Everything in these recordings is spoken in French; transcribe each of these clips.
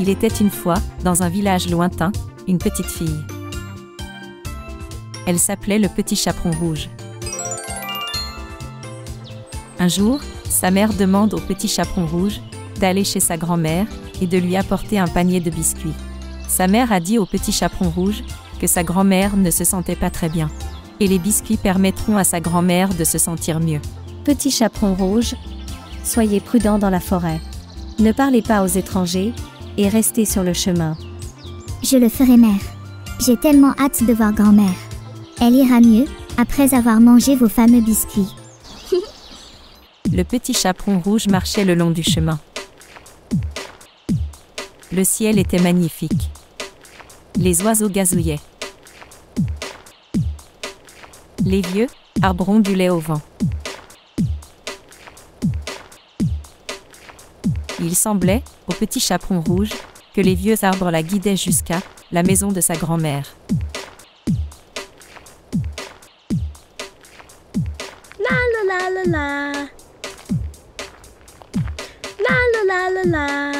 Il était une fois, dans un village lointain, une petite fille. Elle s'appelait le petit chaperon rouge. Un jour, sa mère demande au petit chaperon rouge d'aller chez sa grand-mère et de lui apporter un panier de biscuits. Sa mère a dit au petit chaperon rouge que sa grand-mère ne se sentait pas très bien. Et les biscuits permettront à sa grand-mère de se sentir mieux. Petit chaperon rouge, soyez prudent dans la forêt. Ne parlez pas aux étrangers et restez sur le chemin. Je le ferai, mère. J'ai tellement hâte de voir grand-mère. Elle ira mieux après avoir mangé vos fameux biscuits. Le petit chaperon rouge marchait le long du chemin. Le ciel était magnifique. Les oiseaux gazouillaient. Les vieux arbres ondulaient au vent. Il semblait, au petit chaperon rouge, que les vieux arbres la guidaient jusqu'à la maison de sa grand-mère. La la la la la. La la la la la.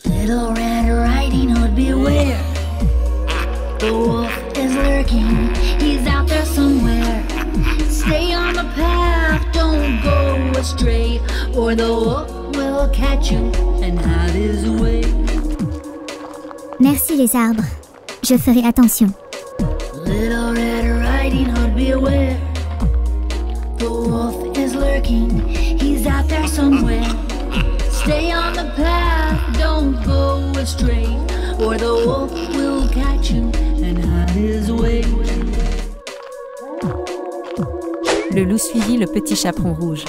Little Red Riding Hood, beware. The wolf is lurking, he's out there somewhere. Stay on the path, don't go astray, or the wolf will catch you and hide his way. Merci les arbres. Je ferai attention. Little Red Riding Hood, beware. The wolf is lurking, he's out there somewhere. Stay on the path, don't go astray, or the wolf will catch you and hide his way. Le loup suivit le petit chaperon rouge.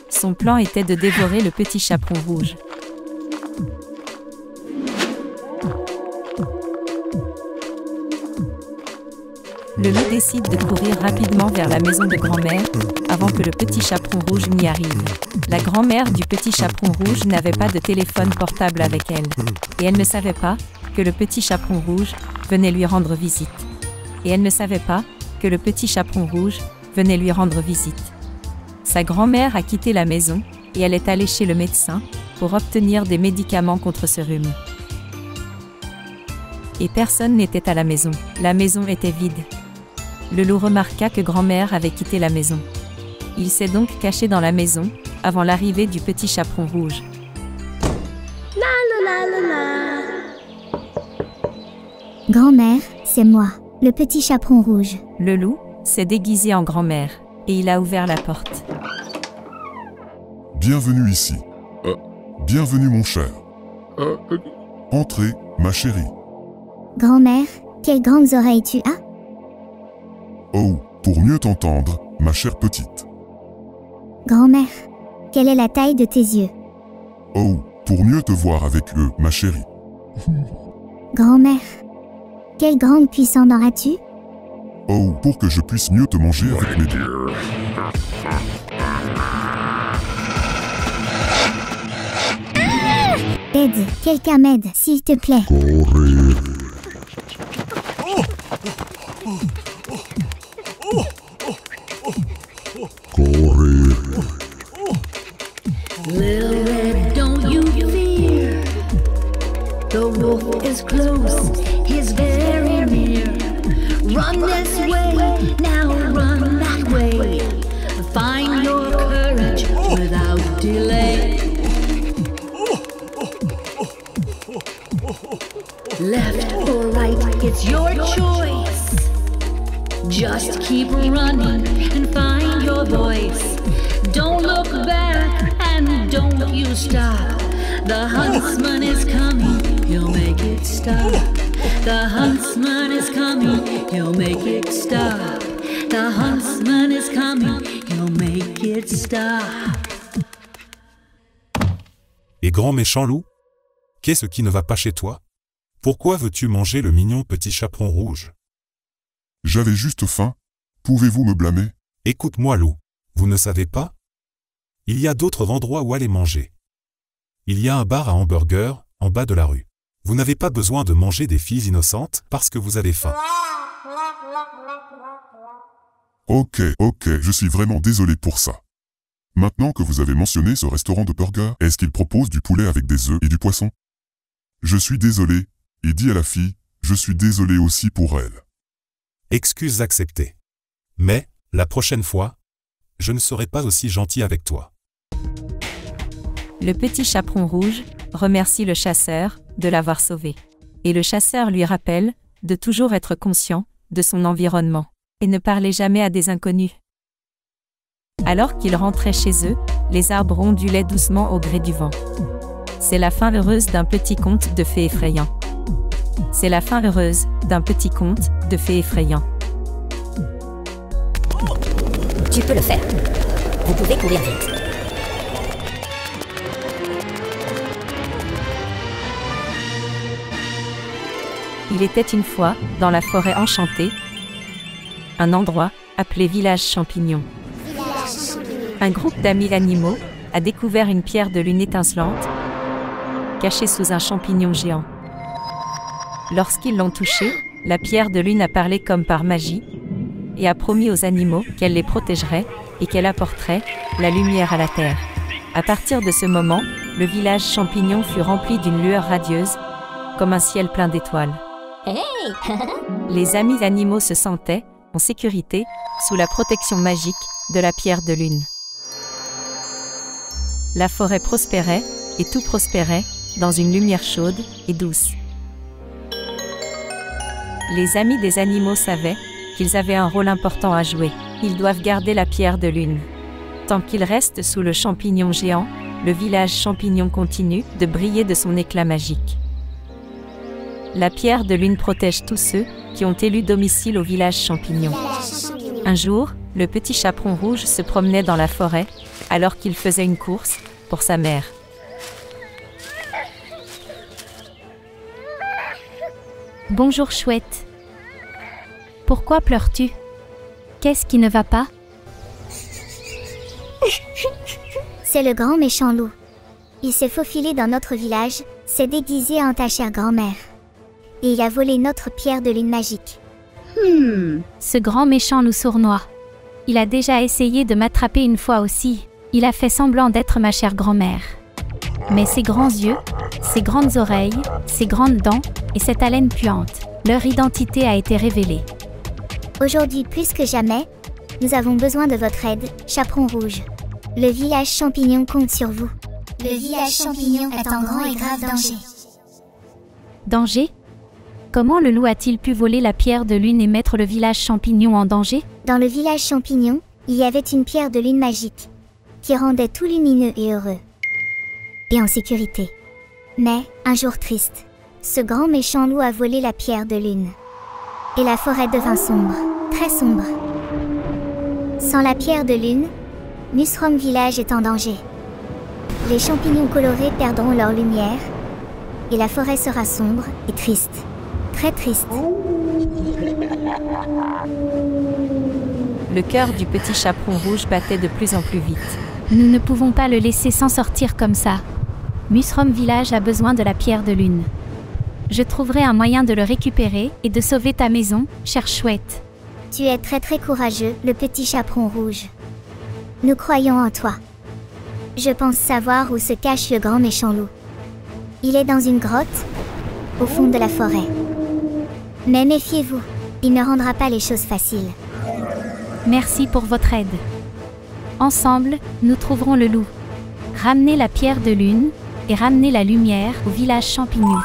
Son plan était de dévorer le petit chaperon rouge. Le loup décide de courir rapidement vers la maison de grand-mère avant que le petit chaperon rouge n'y arrive. La grand-mère du petit chaperon rouge n'avait pas de téléphone portable avec elle. Et elle ne savait pas que le petit chaperon rouge venait lui rendre visite. Et elle ne savait pas que le petit chaperon rouge venait lui rendre visite. Sa grand-mère a quitté la maison et elle est allée chez le médecin pour obtenir des médicaments contre ce rhume. Et personne n'était à la maison. La maison était vide. Le loup remarqua que grand-mère avait quitté la maison. Il s'est donc caché dans la maison avant l'arrivée du petit chaperon rouge. La la la la la. Grand-mère, c'est moi, le petit chaperon rouge. Le loup s'est déguisé en grand-mère et il a ouvert la porte. Bienvenue ici. Bienvenue mon cher. Entrez, ma chérie. Grand-mère, quelles grandes oreilles tu as? Oh, pour mieux t'entendre, ma chère petite. Grand-mère, quelle est la taille de tes yeux? Oh, pour mieux te voir avec eux, ma chérie. Grand-mère, quelle grande puissance en as-tu? Oh, pour que je puisse mieux te manger avec mes doigts. Aide, quelqu'un m'aide, s'il te plaît. Courir. Courir. Little Red, don't you fear. The wolf is close, he's very near. Run this way, now run that way. Find your courage without delay. Left or right, it's your choice. Just keep running and find your voice. Don't look back and don't you stop. The huntsman is coming, he'll make it stop. The huntsman is coming, he'll make it stop. The huntsman is coming, he'll make it stop. Et grand méchant loup, qu'est-ce qui ne va pas chez toi? Pourquoi veux-tu manger le mignon petit chaperon rouge? J'avais juste faim. Pouvez-vous me blâmer? Écoute-moi loup, vous ne savez pas? Il y a d'autres endroits où aller manger. Il y a un bar à hamburger, en bas de la rue. Vous n'avez pas besoin de manger des filles innocentes parce que vous avez faim. Ok, je suis vraiment désolé pour ça. Maintenant que vous avez mentionné ce restaurant de burger, est-ce qu'il propose du poulet avec des œufs et du poisson? Je suis désolé, et dis à la fille, je suis désolé aussi pour elle. Excuses acceptées. Mais, la prochaine fois, je ne serai pas aussi gentil avec toi. Le petit chaperon rouge remercie le chasseur de l'avoir sauvé. Et le chasseur lui rappelle de toujours être conscient de son environnement et ne parler jamais à des inconnus. Alors qu'ils rentraient chez eux, les arbres ondulaient doucement au gré du vent. C'est la fin heureuse d'un petit conte de fées effrayant. C'est la fin heureuse d'un petit conte de fées effrayant. Tu peux le faire. Vous pouvez courir vite. Il était une fois, dans la forêt enchantée, un endroit appelé Village Champignon. Un groupe d'amis animaux a découvert une pierre de lune étincelante, cachée sous un champignon géant. Lorsqu'ils l'ont touchée, la pierre de lune a parlé comme par magie, et a promis aux animaux qu'elle les protégerait et qu'elle apporterait la lumière à la terre. À partir de ce moment, le village champignon fut rempli d'une lueur radieuse, comme un ciel plein d'étoiles. Hey. Les amis animaux se sentaient en sécurité sous la protection magique de la pierre de lune. La forêt prospérait et tout prospérait dans une lumière chaude et douce. Les amis des animaux savaient qu'ils avaient un rôle important à jouer. Ils doivent garder la pierre de lune. Tant qu'ils restent sous le champignon géant, le village champignon continue de briller de son éclat magique. La pierre de lune protège tous ceux qui ont élu domicile au village champignon. Un jour, le petit chaperon rouge se promenait dans la forêt alors qu'il faisait une course pour sa mère. Bonjour Chouette. Pourquoi pleures-tu? Qu'est-ce qui ne va pas? C'est le grand méchant loup. Il s'est faufilé dans notre village, s'est déguisé en ta chère grand-mère. Et il a volé notre pierre de lune magique. Ce grand méchant loup sournois. Il a déjà essayé de m'attraper une fois aussi. Il a fait semblant d'être ma chère grand-mère. Mais ses grands yeux, ses grandes oreilles, ses grandes dents et cette haleine puante, leur identité a été révélée. Aujourd'hui plus que jamais, nous avons besoin de votre aide, chaperon rouge. Le village champignon compte sur vous. Le village champignon est en grand et grave danger. Danger? Comment le loup a-t-il pu voler la pierre de lune et mettre le village champignon en danger? Dans le village champignon, il y avait une pierre de lune magique, qui rendait tout lumineux et heureux. Et en sécurité. Mais, un jour triste, ce grand méchant loup a volé la pierre de lune. Et la forêt devint sombre, très sombre. Sans la pierre de lune, Musrom Village est en danger. Les champignons colorés perdront leur lumière, et la forêt sera sombre et triste. Très triste. Le cœur du petit chaperon rouge battait de plus en plus vite. Nous ne pouvons pas le laisser s'en sortir comme ça. Musrom Village a besoin de la pierre de lune. Je trouverai un moyen de le récupérer et de sauver ta maison, chère Chouette. Tu es très très courageux, le petit chaperon rouge. Nous croyons en toi. Je pense savoir où se cache le grand méchant loup. Il est dans une grotte, au fond de la forêt. Mais méfiez-vous, il ne rendra pas les choses faciles. Merci pour votre aide. Ensemble, nous trouverons le loup. Ramenez la pierre de lune et ramenez la lumière au village champignon.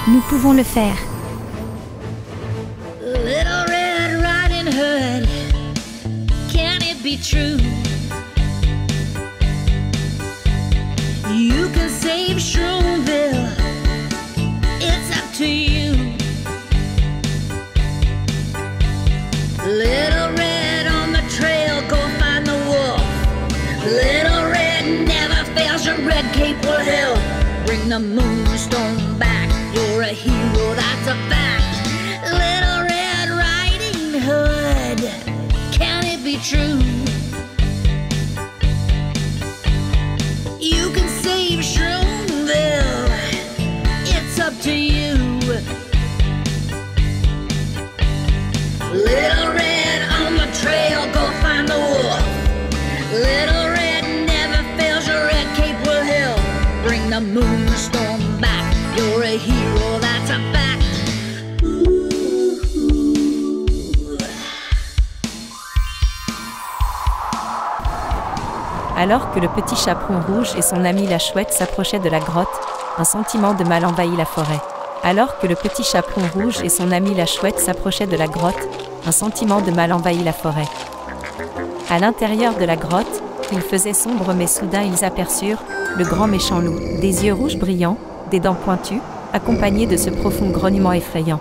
Nous pouvons le faire. Little Red Riding Hood, can it be true? You can save Shroomville, it's up to you. Little Red on the trail, go find the wolf. Little Red never fails, your red cape will help. Bring the moonstone back, you're a hero, that's a fact. Little Red Riding Hood, can it be true? You can save Shroomville, it's up to you. Little Red on the trail, go find the wolf. Little Red never fails, your red cape will help. Bring the moonstone back, you're a hero. Alors que le petit chaperon rouge et son ami la chouette s'approchaient de la grotte, un sentiment de mal envahit la forêt. Alors que le petit chaperon rouge et son ami la chouette s'approchaient de la grotte, un sentiment de mal envahit la forêt. À l'intérieur de la grotte, il faisait sombre mais soudain ils aperçurent le grand méchant loup, des yeux rouges brillants, des dents pointues, accompagné de ce profond grognement effrayant.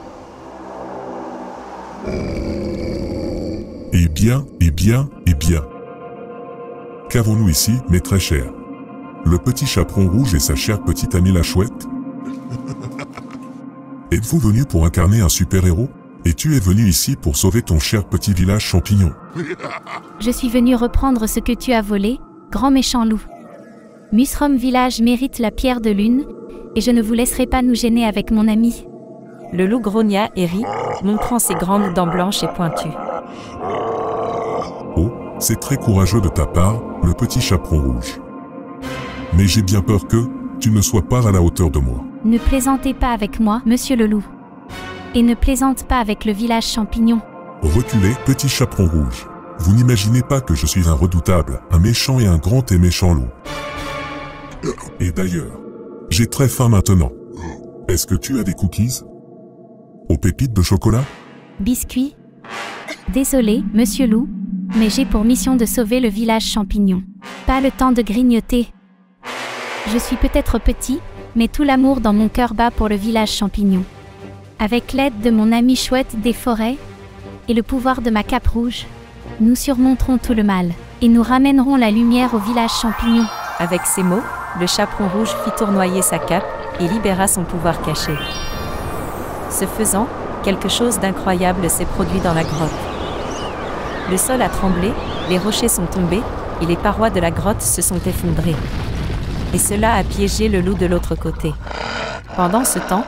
Eh bien, eh bien, eh bien. Qu'avons-nous ici, mes très chers? Le petit chaperon rouge et sa chère petite amie la chouette? Êtes-vous venu pour incarner un super-héros? Et tu es venu ici pour sauver ton cher petit village champignon? Je suis venu reprendre ce que tu as volé, grand méchant loup. Musrom Village mérite la pierre de lune, et je ne vous laisserai pas nous gêner avec mon ami. Le loup grogna et rit, montrant ses grandes dents blanches et pointues. Oh, c'est très courageux de ta part, le petit chaperon rouge. Mais j'ai bien peur que tu ne sois pas à la hauteur de moi. Ne plaisantez pas avec moi, monsieur le loup. Et ne plaisante pas avec le village champignon. Reculez, petit chaperon rouge. Vous n'imaginez pas que je suis un redoutable, un méchant et un grand et méchant loup. Et d'ailleurs, j'ai très faim maintenant. Est-ce que tu as des cookies? Aux pépites de chocolat? Biscuits? Désolé, monsieur loup, mais j'ai pour mission de sauver le village champignon. Pas le temps de grignoter. Je suis peut-être petit, mais tout l'amour dans mon cœur bat pour le village champignon. Avec l'aide de mon ami chouette des forêts et le pouvoir de ma cape rouge, nous surmonterons tout le mal et nous ramènerons la lumière au village champignon. Avec ces mots, le chaperon rouge fit tournoyer sa cape et libéra son pouvoir caché. Ce faisant, quelque chose d'incroyable s'est produit dans la grotte. Le sol a tremblé, les rochers sont tombés et les parois de la grotte se sont effondrées. Et cela a piégé le loup de l'autre côté. Pendant ce temps,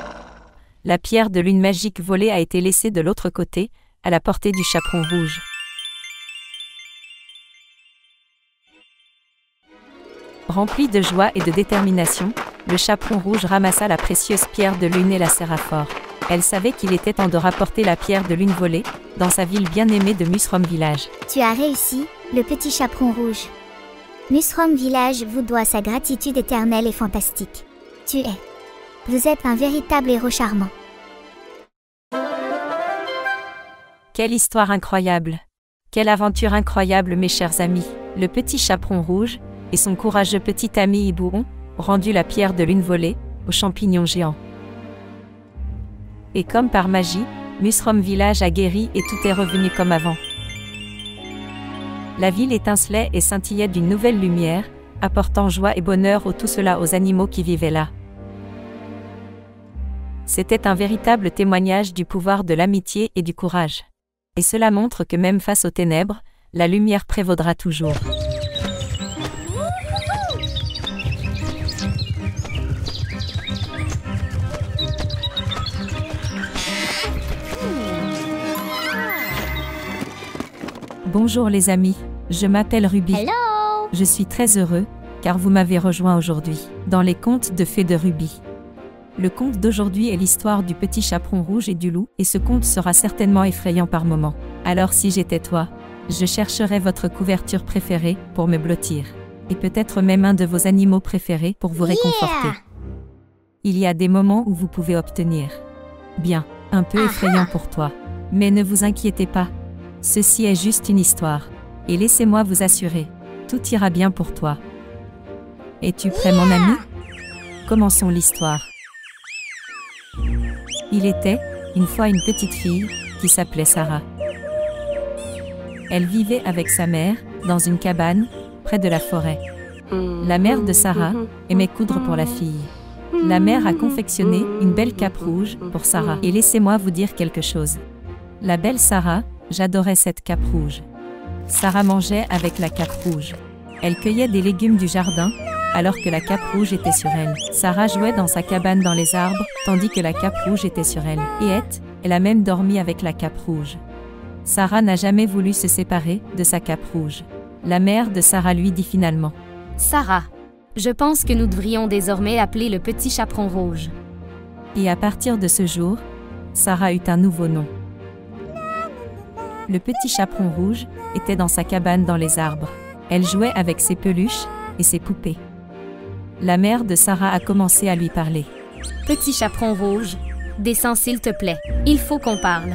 la pierre de lune magique volée a été laissée de l'autre côté, à la portée du chaperon rouge. Rempli de joie et de détermination, le chaperon rouge ramassa la précieuse pierre de lune et la serra fort. Elle savait qu'il était temps de rapporter la pierre de lune volée, dans sa ville bien-aimée de Musrom Village. Tu as réussi, le petit chaperon rouge. Musrom Village vous doit sa gratitude éternelle et fantastique. Vous êtes un véritable héros charmant. Quelle histoire incroyable! Quelle aventure incroyable, mes chers amis! Le petit chaperon rouge et son courageux petit ami Hibou ont rendu la pierre de lune volée aux champignons géants. Et comme par magie, Musrom Village a guéri et tout est revenu comme avant. La ville étincelait et scintillait d'une nouvelle lumière, apportant joie et bonheur tout cela aux animaux qui vivaient là. C'était un véritable témoignage du pouvoir de l'amitié et du courage. Et cela montre que même face aux ténèbres, la lumière prévaudra toujours. Bonjour les amis, je m'appelle Ruby. Hello! Je suis très heureux, car vous m'avez rejoint aujourd'hui, dans les contes de fées de Ruby. Le conte d'aujourd'hui est l'histoire du petit chaperon rouge et du loup, et ce conte sera certainement effrayant par moments. Alors si j'étais toi, je chercherais votre couverture préférée pour me blottir. Et peut-être même un de vos animaux préférés pour vous réconforter. Il y a des moments où vous pouvez obtenir. Bien, un peu effrayant pour toi. Mais ne vous inquiétez pas. Ceci est juste une histoire. Et laissez-moi vous assurer, tout ira bien pour toi. Es-tu prêt, mon ami? Commençons l'histoire. Il était, une fois, une petite fille, qui s'appelait Sarah. Elle vivait avec sa mère, dans une cabane, près de la forêt. La mère de Sarah aimait coudre pour la fille. La mère a confectionné une belle cape rouge pour Sarah. Et laissez-moi vous dire quelque chose. La belle Sarah, j'adorais cette cape rouge. Sarah mangeait avec la cape rouge. Elle cueillait des légumes du jardin, alors que la cape rouge était sur elle. Sarah jouait dans sa cabane dans les arbres, tandis que la cape rouge était sur elle. Et elle a même dormi avec la cape rouge. Sarah n'a jamais voulu se séparer de sa cape rouge. La mère de Sarah lui dit finalement: Sarah, je pense que nous devrions désormais appeler le petit chaperon rouge. Et à partir de ce jour, Sarah eut un nouveau nom. Le petit chaperon rouge était dans sa cabane dans les arbres. Elle jouait avec ses peluches et ses poupées. La mère de Sarah a commencé à lui parler. Petit chaperon rouge, descends s'il te plaît. Il faut qu'on parle.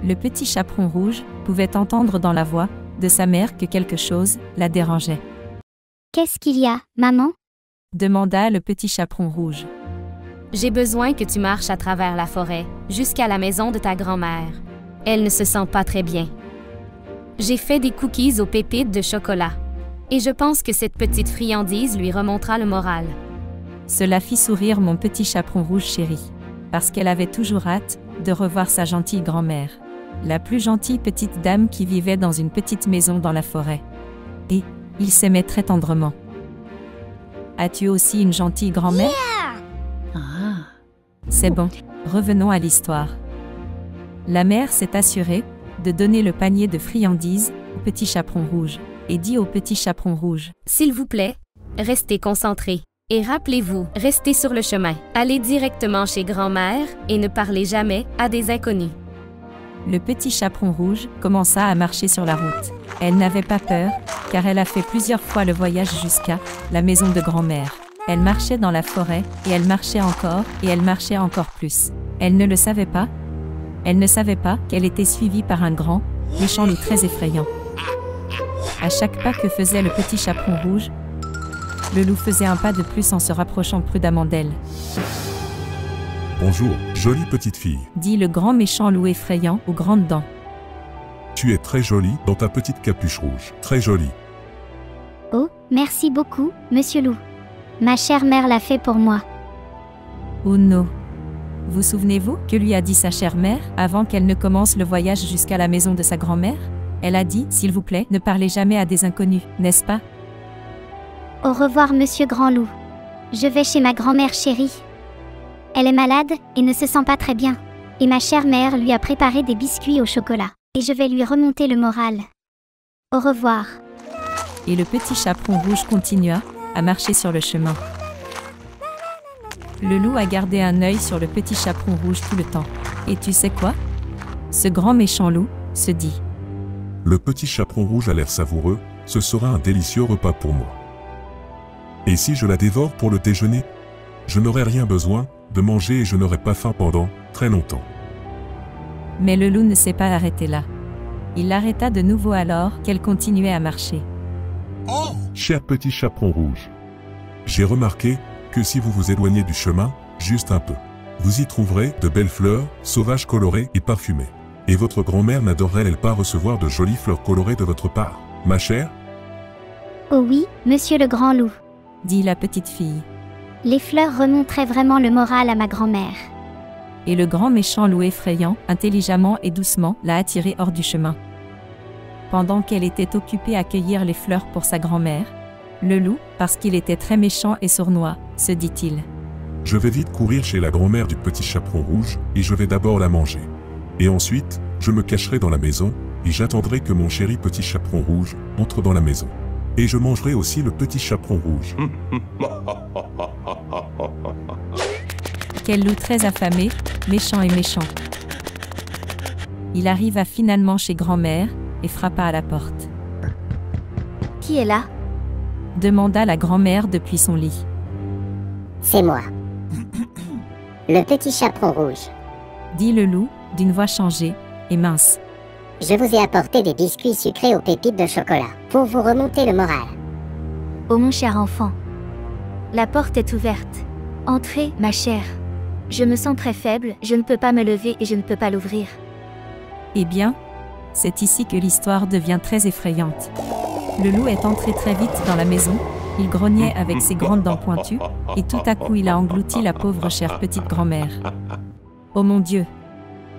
Le petit chaperon rouge pouvait entendre dans la voix de sa mère que quelque chose la dérangeait. Qu'est-ce qu'il y a, maman? Demanda le petit chaperon rouge. J'ai besoin que tu marches à travers la forêt, jusqu'à la maison de ta grand-mère. Elle ne se sent pas très bien. J'ai fait des cookies aux pépites de chocolat. Et je pense que cette petite friandise lui remontera le moral. Cela fit sourire mon petit chaperon rouge chéri, parce qu'elle avait toujours hâte de revoir sa gentille grand-mère, la plus gentille petite dame qui vivait dans une petite maison dans la forêt. Et ils s'aimaient très tendrement. As-tu aussi une gentille grand-mère? C'est bon, revenons à l'histoire. La mère s'est assurée de donner le panier de friandises au petit chaperon rouge et dit au petit chaperon rouge: S'il vous plaît, restez concentrés. Et rappelez-vous, restez sur le chemin. Allez directement chez grand-mère et ne parlez jamais à des inconnus. Le petit chaperon rouge commença à marcher sur la route. Elle n'avait pas peur, car elle a fait plusieurs fois le voyage jusqu'à la maison de grand-mère. Elle marchait dans la forêt, et elle marchait encore, et elle marchait encore plus. Elle ne le savait pas. Elle ne savait pas qu'elle était suivie par un grand, méchant loup très effrayant. À chaque pas que faisait le petit chaperon rouge, le loup faisait un pas de plus en se rapprochant prudemment d'elle. Bonjour, jolie petite fille. Dit le grand méchant loup effrayant aux grandes dents. Tu es très jolie dans ta petite capuche rouge. Très jolie. Oh, merci beaucoup, monsieur loup. Ma chère mère l'a fait pour moi. Oh non. Vous souvenez-vous que lui a dit sa chère mère avant qu'elle ne commence le voyage jusqu'à la maison de sa grand-mère? Elle a dit, s'il vous plaît, ne parlez jamais à des inconnus, n'est-ce pas? Au revoir, monsieur Grand Loup. Je vais chez ma grand-mère chérie. Elle est malade et ne se sent pas très bien. Et ma chère mère lui a préparé des biscuits au chocolat. Et je vais lui remonter le moral. Au revoir. Et le petit chaperon rouge continua à marcher sur le chemin. Le loup a gardé un œil sur le petit chaperon rouge tout le temps. Et tu sais quoi? Ce grand méchant loup se dit: Le petit chaperon rouge a l'air savoureux, ce sera un délicieux repas pour moi. Et si je la dévore pour le déjeuner? Je n'aurai rien besoin de manger et je n'aurai pas faim pendant très longtemps. Mais le loup ne s'est pas arrêté là. Il l'arrêta de nouveau alors qu'elle continuait à marcher. Cher petit chaperon rouge, j'ai remarqué que si vous vous éloignez du chemin, juste un peu, vous y trouverez de belles fleurs, sauvages colorées et parfumées. Et votre grand-mère n'adorerait-elle pas recevoir de jolies fleurs colorées de votre part, ma chère? Oh oui, monsieur le Grand Loup. Dit la petite fille. Les fleurs remonteraient vraiment le moral à ma grand-mère. Et le grand méchant loup effrayant, intelligemment et doucement, l'a attirée hors du chemin. Pendant qu'elle était occupée à cueillir les fleurs pour sa grand-mère, le loup, parce qu'il était très méchant et sournois, se dit-il: Je vais vite courir chez la grand-mère du petit chaperon rouge, et je vais d'abord la manger. Et ensuite, je me cacherai dans la maison, et j'attendrai que mon chéri petit chaperon rouge entre dans la maison. Et je mangerai aussi le petit chaperon rouge. Quel loup très affamé, méchant et méchant. Il arriva finalement chez grand-mère et frappa à la porte. Qui est là? Demanda la grand-mère depuis son lit. C'est moi. Le petit chaperon rouge. Dit le loup, d'une voix changée et mince. Je vous ai apporté des biscuits sucrés aux pépites de chocolat, pour vous remonter le moral. Oh mon cher enfant. La porte est ouverte. Entrez, ma chère. Je me sens très faible, je ne peux pas me lever et je ne peux pas l'ouvrir. Eh bien, c'est ici que l'histoire devient très effrayante. Le loup est entré très vite dans la maison, il grognait avec ses grandes dents pointues, et tout à coup il a englouti la pauvre chère petite grand-mère. Oh mon Dieu!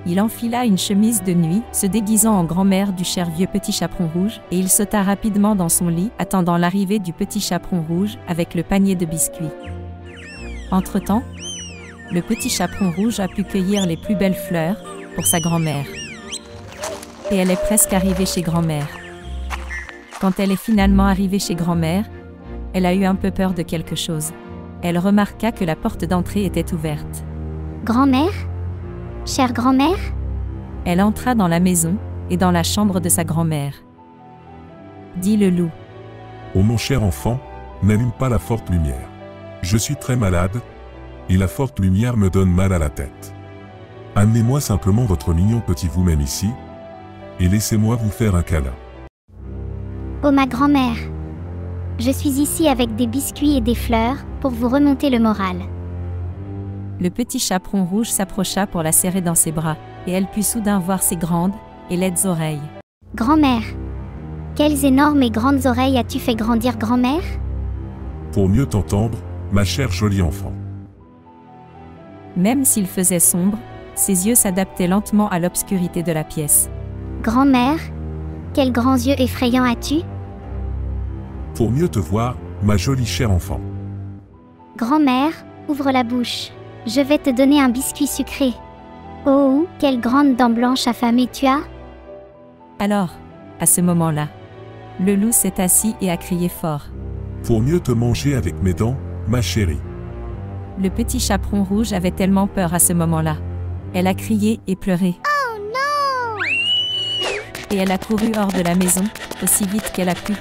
Il enfila une chemise de nuit, se déguisant en grand-mère du cher vieux petit chaperon rouge, et il sauta rapidement dans son lit, attendant l'arrivée du petit chaperon rouge avec le panier de biscuits. Entre-temps, le petit chaperon rouge a pu cueillir les plus belles fleurs pour sa grand-mère. Et elle est presque arrivée chez grand-mère. Quand elle est finalement arrivée chez grand-mère, elle a eu un peu peur de quelque chose. Elle remarqua que la porte d'entrée était ouverte. Grand-mère? Chère grand-mère? Elle entra dans la maison et dans la chambre de sa grand-mère. dit le loup. Oh mon cher enfant, n'allume pas la forte lumière. Je suis très malade, et la forte lumière me donne mal à la tête. Amenez-moi simplement votre mignon petit vous-même ici, et laissez-moi vous faire un câlin. Oh ma grand-mère, je suis ici avec des biscuits et des fleurs pour vous remonter le moral. Le petit chaperon rouge s'approcha pour la serrer dans ses bras, et elle put soudain voir ses grandes et laides oreilles. Grand-mère, quelles énormes et grandes oreilles as-tu fait grandir, grand-mère? Pour mieux t'entendre, ma chère jolie enfant. Même s'il faisait sombre, ses yeux s'adaptaient lentement à l'obscurité de la pièce. Grand-mère, quels grands yeux effrayants as-tu? Pour mieux te voir, ma jolie chère enfant. Grand-mère, ouvre la bouche. Je vais te donner un biscuit sucré. Oh, quelles grandes dents blanches affamées tu as! Alors, à ce moment-là, le loup s'est assis et a crié fort. Pour mieux te manger avec mes dents, ma chérie. Le petit chaperon rouge avait tellement peur à ce moment-là. Elle a crié et pleuré. Oh non! Et elle a couru hors de la maison, aussi vite qu'elle a pu.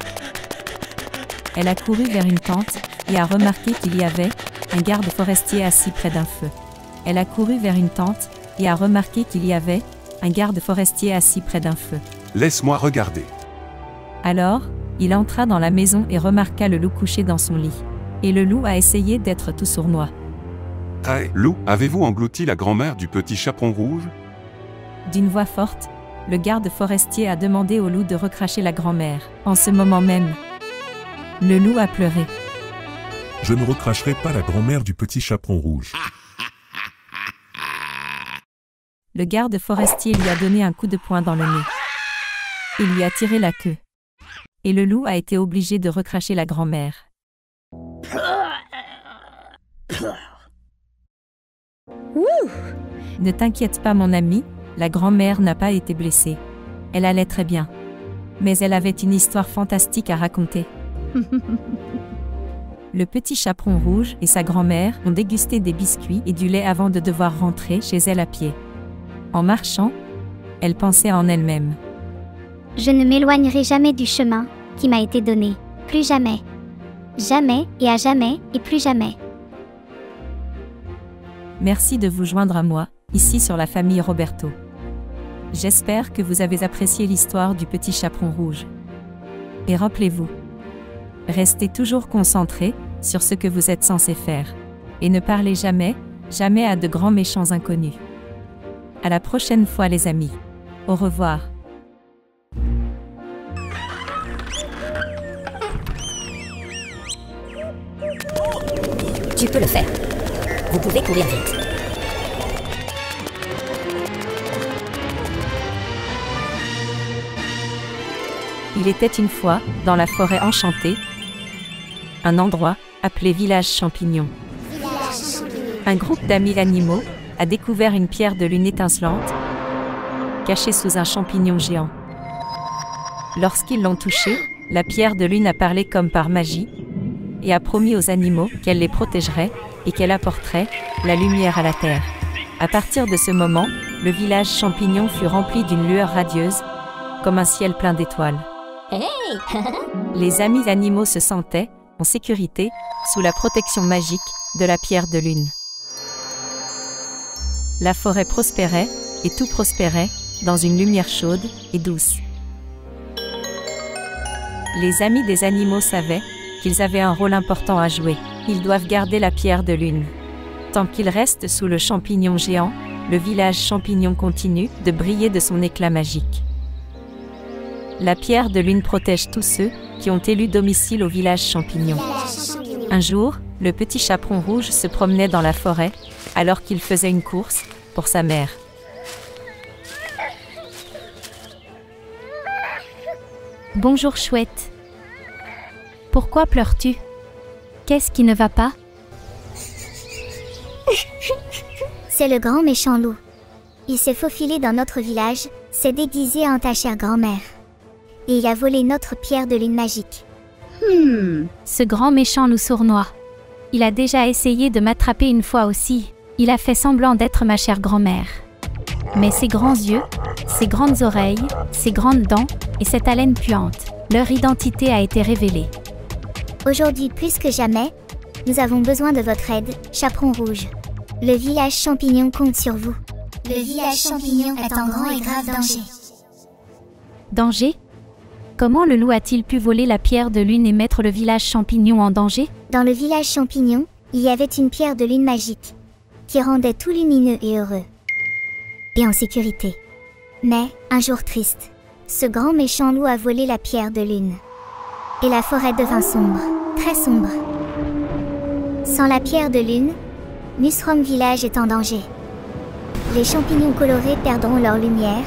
Elle a couru vers une tente, et a remarqué qu'il y avait un garde forestier assis près d'un feu. Elle a couru vers une tente, et a remarqué qu'il y avait un garde forestier assis près d'un feu. Laisse-moi regarder. Alors, il entra dans la maison et remarqua le loup couché dans son lit. Et le loup a essayé d'être tout sournois. Hey, loup, avez-vous englouti la grand-mère du petit chaperon rouge? D'une voix forte, le garde forestier a demandé au loup de recracher la grand-mère. En ce moment même, le loup a pleuré. Je ne recracherai pas la grand-mère du petit chaperon rouge. Le garde forestier lui a donné un coup de poing dans le nez. Il lui a tiré la queue. Et le loup a été obligé de recracher la grand-mère. Ne t'inquiète pas mon ami, la grand-mère n'a pas été blessée. Elle allait très bien. Mais elle avait une histoire fantastique à raconter. Le petit chaperon rouge et sa grand-mère ont dégusté des biscuits et du lait avant de devoir rentrer chez elle à pied. En marchant, elle pensait en elle-même. Je ne m'éloignerai jamais du chemin qui m'a été donné. Plus jamais. Jamais et à jamais et plus jamais. Merci de vous joindre à moi, ici sur la famille Roberto. J'espère que vous avez apprécié l'histoire du petit chaperon rouge. Et rappelez-vous, restez toujours concentrés sur ce que vous êtes censé faire. Et ne parlez jamais, jamais à de grands méchants inconnus. À la prochaine fois les amis. Au revoir. Tu peux le faire. Vous pouvez courir vite. Il était une fois, dans la forêt enchantée, un endroit appelé Village Champignon. Un groupe d'amis animaux a découvert une pierre de lune étincelante, cachée sous un champignon géant. Lorsqu'ils l'ont touchée, la pierre de lune a parlé comme par magie, et a promis aux animaux qu'elle les protégerait et qu'elle apporterait la lumière à la terre. À partir de ce moment, le village champignon fut rempli d'une lueur radieuse, comme un ciel plein d'étoiles. Hey. Les amis animaux se sentaient en sécurité sous la protection magique de la pierre de lune. La forêt prospérait et tout prospérait dans une lumière chaude et douce. Les amis des animaux savaient qu'ils avaient un rôle important à jouer. Ils doivent garder la pierre de lune. Tant qu'ils restent sous le champignon géant, le village champignon continue de briller de son éclat magique. La pierre de lune protège tous ceux qui ont élu domicile au village champignon. Un jour, le petit chaperon rouge se promenait dans la forêt alors qu'il faisait une course pour sa mère. Bonjour chouette. Pourquoi pleures-tu? Qu'est-ce qui ne va pas? C'est le grand méchant loup. Il s'est faufilé dans notre village, s'est déguisé en ta chère grand-mère. Et il a volé notre pierre de lune magique. Ce grand méchant loup sournois. Il a déjà essayé de m'attraper une fois aussi. Il a fait semblant d'être ma chère grand-mère. Mais ses grands yeux, ses grandes oreilles, ses grandes dents et cette haleine puante Leur identité a été révélée. Aujourd'hui plus que jamais, nous avons besoin de votre aide, Chaperon Rouge. Le village champignon compte sur vous. Le village champignon est en grand et grave danger. Danger? Comment le loup a-t-il pu voler la pierre de lune et mettre le village champignon en danger? Dans le village champignon, il y avait une pierre de lune magique, qui rendait tout lumineux et heureux. Et en sécurité. Mais, un jour triste, ce grand méchant loup a volé la pierre de lune. Et la forêt devint sombre, très sombre. Sans la pierre de lune, Musrom Village est en danger. Les champignons colorés perdront leur lumière,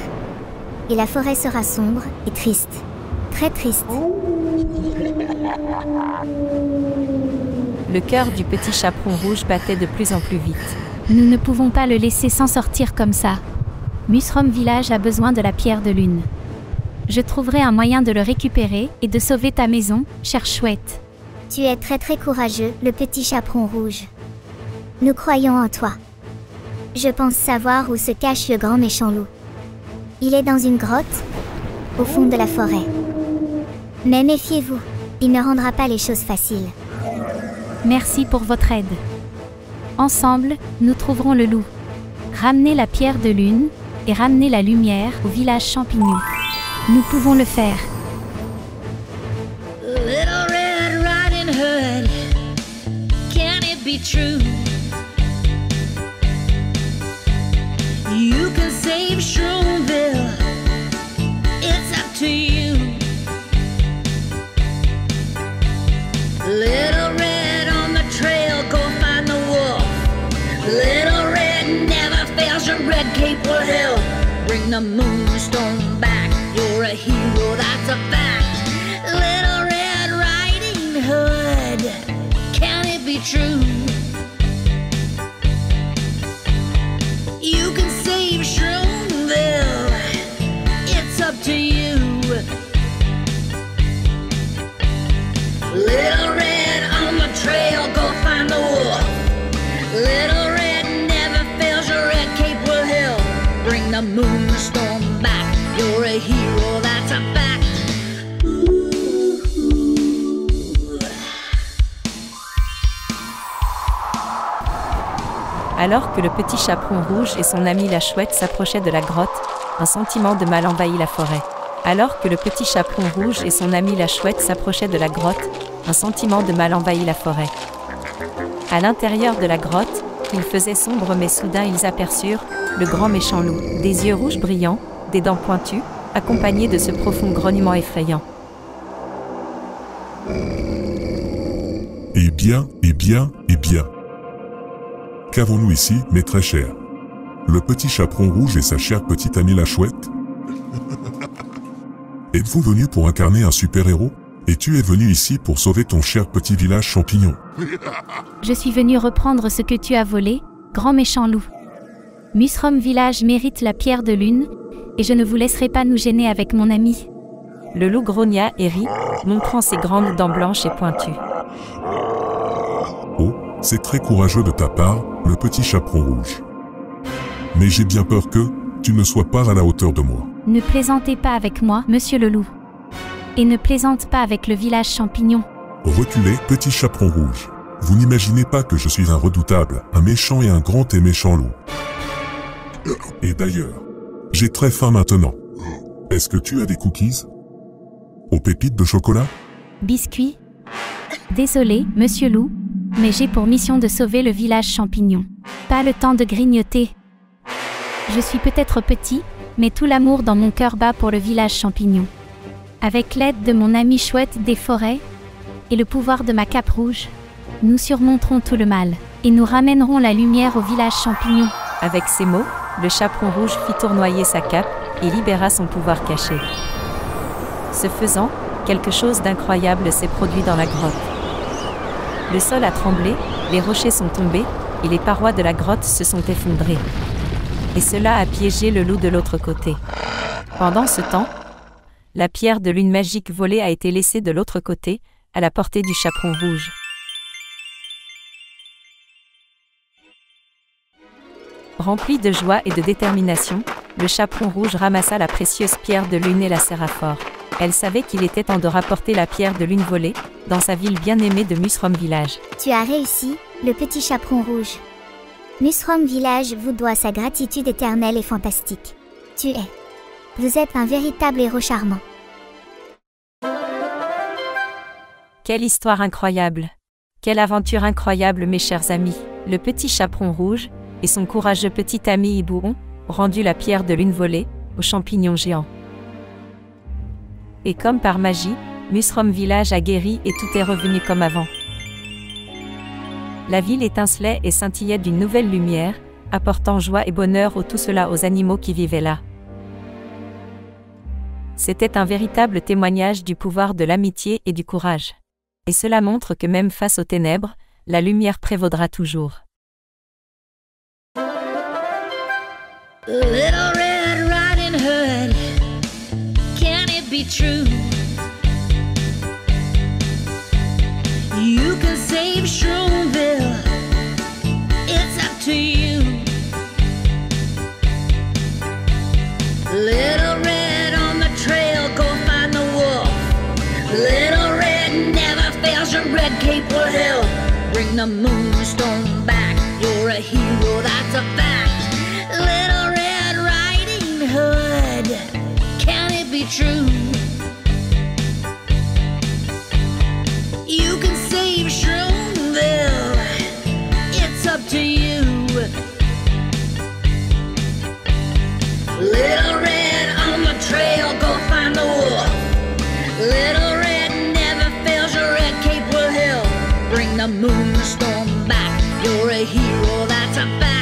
et la forêt sera sombre et triste. Très triste. Le cœur du petit chaperon rouge battait de plus en plus vite. Nous ne pouvons pas le laisser s'en sortir comme ça. Musrom Village a besoin de la pierre de lune. Je trouverai un moyen de le récupérer et de sauver ta maison, chère chouette. Tu es très très courageux, le petit chaperon rouge. Nous croyons en toi. Je pense savoir où se cache le grand méchant loup. Il est dans une grotte, au fond de la forêt. Mais méfiez-vous, il ne rendra pas les choses faciles. Merci pour votre aide. Ensemble, nous trouverons le loup. Ramenez la pierre de lune et ramenez la lumière au village champignon. Nous pouvons le faire. Little Red Riding Hood, can it be true? You can save Shroomville, it's up to you. Little Red on the trail, go find the wolf. Little Red never fails, your red cape will help. Bring the moonstone back, you're a hero, that's a fact. Little Red Riding Hood, can it be true? You can save Shroomville, it's up to you. Little Red on the trail, go find the wolf. Little Red never fails, your red cape will help. Bring the moonstone back, you're a hero, that's a fact. Alors que le petit chaperon rouge et son ami la chouette s'approchaient de la grotte, un sentiment de mal envahit la forêt. Alors que le petit chaperon rouge et son ami la chouette s'approchaient de la grotte, un sentiment de mal envahit la forêt. À l'intérieur de la grotte, il faisait sombre mais soudain ils aperçurent le grand méchant loup, des yeux rouges brillants, des dents pointues, accompagné de ce profond grognement effrayant. Eh bien, eh bien, eh bien. Qu'avons-nous ici, mes très chers? Le petit chaperon rouge et sa chère petite amie la chouette? Êtes-vous venu pour incarner un super-héros? Et tu es venu ici pour sauver ton cher petit village champignon? Je suis venu reprendre ce que tu as volé, grand méchant loup. Musrom Village mérite la pierre de lune, et je ne vous laisserai pas nous gêner avec mon ami. Le loup grogna et rit, montrant ses grandes dents blanches et pointues. Oh, c'est très courageux de ta part, le petit chaperon rouge. Mais j'ai bien peur que tu ne sois pas à la hauteur de moi. Ne plaisantez pas avec moi, monsieur le loup. Et ne plaisante pas avec le village champignon. Reculez, petit chaperon rouge. Vous n'imaginez pas que je suis un redoutable, un méchant et un grand et méchant loup. Et d'ailleurs, j'ai très faim maintenant. Est-ce que tu as des cookies? Aux pépites de chocolat? Biscuits? Désolé, monsieur loup, mais j'ai pour mission de sauver le village champignon. Pas le temps de grignoter. Je suis peut-être petit, mais tout l'amour dans mon cœur bat pour le village champignon. Avec l'aide de mon ami chouette des forêts et le pouvoir de ma cape rouge, nous surmonterons tout le mal et nous ramènerons la lumière au village champignon. Avec ces mots, le chaperon rouge fit tournoyer sa cape et libéra son pouvoir caché. Ce faisant, quelque chose d'incroyable s'est produit dans la grotte. Le sol a tremblé, les rochers sont tombés et les parois de la grotte se sont effondrées. Et cela a piégé le loup de l'autre côté. Pendant ce temps, la pierre de lune magique volée a été laissée de l'autre côté, à la portée du chaperon rouge. Rempli de joie et de détermination, le chaperon rouge ramassa la précieuse pierre de lune et la serra fort. Elle savait qu'il était temps de rapporter la pierre de lune volée, dans sa ville bien-aimée de Musrom Village. Tu as réussi, le petit chaperon rouge. Musrom Village vous doit sa gratitude éternelle et fantastique. Vous êtes un véritable héros charmant. Quelle histoire incroyable! Quelle aventure incroyable, mes chers amis! Le petit chaperon rouge et son courageux petit ami Hibou ont rendu la pierre de lune volée aux champignons géants. Et comme par magie, Musrom Village a guéri et tout est revenu comme avant. La ville étincelait et scintillait d'une nouvelle lumière, apportant joie et bonheur tout cela aux animaux qui vivaient là. C'était un véritable témoignage du pouvoir de l'amitié et du courage. Et cela montre que même face aux ténèbres, la lumière prévaudra toujours. Little Red Riding Hood, can it be true? You can save Shroomville, it's up to you. Little Red on the trail, go find the wolf. Little Red never fails, your red cape will help. Bring the moonstone back, you're a hero, that's a fact. Little Red Riding Hood, can it be true? You can save Shroomville, it's up to you. Little Red on the trail, go find the wolf. Little Red never fails, your red cape will help. Bring the moonstone back, you're a hero, that's a fact.